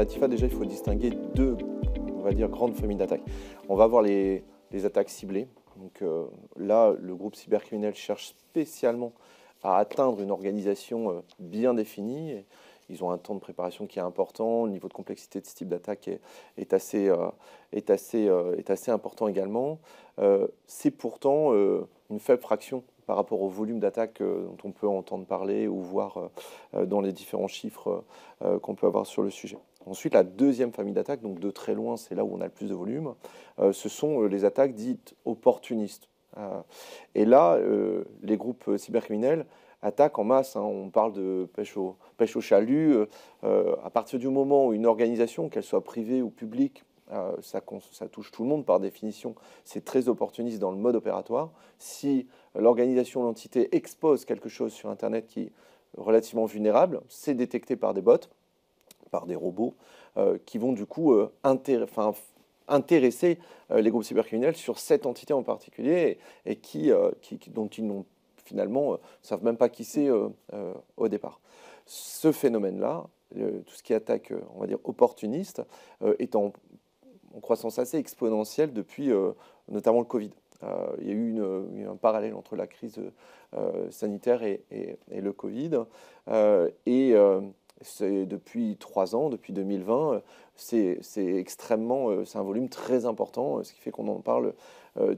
Antifa, déjà, il faut distinguer deux, on va dire, grandes familles d'attaques. On va avoir les attaques ciblées. Donc là, le groupe cybercriminel cherche spécialement à atteindre une organisation bien définie. Ils ont un temps de préparation qui est important. Le niveau de complexité de ce type d'attaque est assez important également. C'est pourtant une faible fraction par rapport au volume d'attaques dont on peut entendre parler ou voir dans les différents chiffres qu'on peut avoir sur le sujet. Ensuite, la deuxième famille d'attaques, donc de très loin, c'est là où on a le plus de volume, ce sont les attaques dites opportunistes. Et là, les groupes cybercriminels attaquent en masse. On parle de pêche au chalut. À partir du moment où une organisation, qu'elle soit privée ou publique, ça touche tout le monde par définition, c'est très opportuniste dans le mode opératoire. Si l'organisation, l'entité expose quelque chose sur Internet qui est relativement vulnérable, c'est détecté par des bots, par des robots, qui vont du coup intéresser les groupes cybercriminels sur cette entité en particulier et dont ils n'ont finalement savent même pas qui c'est au départ. Ce phénomène-là, tout ce qui attaque, on va dire, opportuniste, est en croissance assez exponentielle depuis notamment le Covid. Il y a eu un parallèle entre la crise sanitaire et le Covid. C'est depuis 3 ans, depuis 2020, c'est un volume très important, ce qui fait qu'on en parle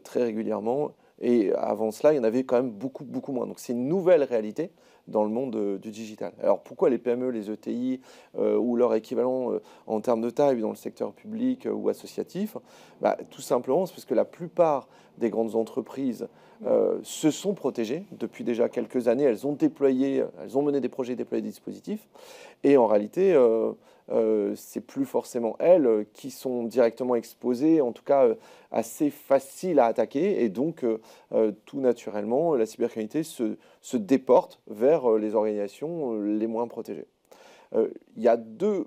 très régulièrement. Et avant cela, il y en avait quand même beaucoup, beaucoup moins. Donc c'est une nouvelle réalité dans le monde du digital. Alors pourquoi les PME, les ETI ou leur équivalent en termes de taille dans le secteur public ou associatif? Tout simplement, c'est parce que la plupart des grandes entreprises se sont protégées depuis déjà quelques années. Elles ont mené des projets, déployé des dispositifs. Et en réalité, c'est plus forcément elles qui sont directement exposées, en tout cas assez faciles à attaquer. Et donc, tout naturellement, la cybercriminalité se déporte vers les organisations les moins protégées. Il y a deux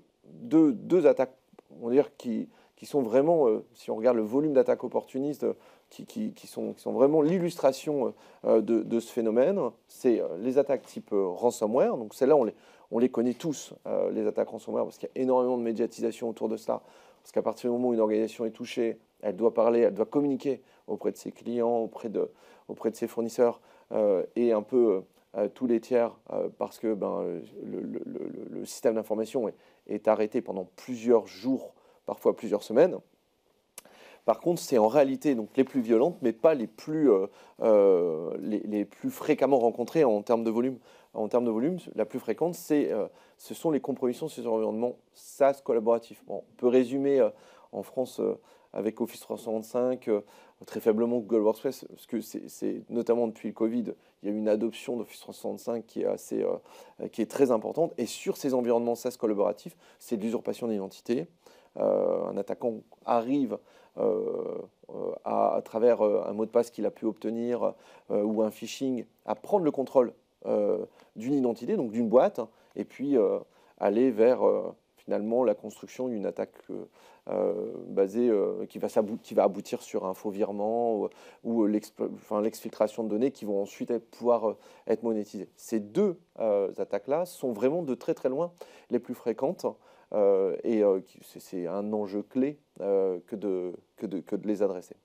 attaques, on va dire, qui sont vraiment, si on regarde le volume d'attaques opportunistes, qui sont vraiment l'illustration de ce phénomène. C'est les attaques type ransomware. Donc celles-là, on les connaît tous, les attaques ransomware, parce qu'il y a énormément de médiatisation autour de cela. Parce qu'à partir du moment où une organisation est touchée, elle doit parler, elle doit communiquer auprès de ses clients, auprès de ses fournisseurs et un peu tous les tiers, parce que le système d'information est arrêté pendant plusieurs jours, parfois plusieurs semaines. Par contre, c'est en réalité donc les plus violentes, mais pas les plus fréquemment rencontrées en termes de volume. En termes de volume, la plus fréquente, ce sont les compromissions sur les environnements SaaS collaboratifs. Bon, on peut résumer en France avec Office 365, très faiblement Google Workspace, parce que c'est notamment depuis le Covid, il y a eu une adoption d'Office 365 qui est très importante. Et sur ces environnements SaaS collaboratifs, c'est de l'usurpation d'identité. Un attaquant arrive à travers un mot de passe qu'il a pu obtenir ou un phishing, à prendre le contrôle d'une identité, donc d'une boîte, et puis aller vers finalement la construction d'une attaque basée qui va aboutir sur un faux virement ou l'exfiltration de données qui vont ensuite pouvoir être monétisées. Ces deux attaques-là sont vraiment de très très loin les plus fréquentes. C'est un enjeu clé que de les adresser.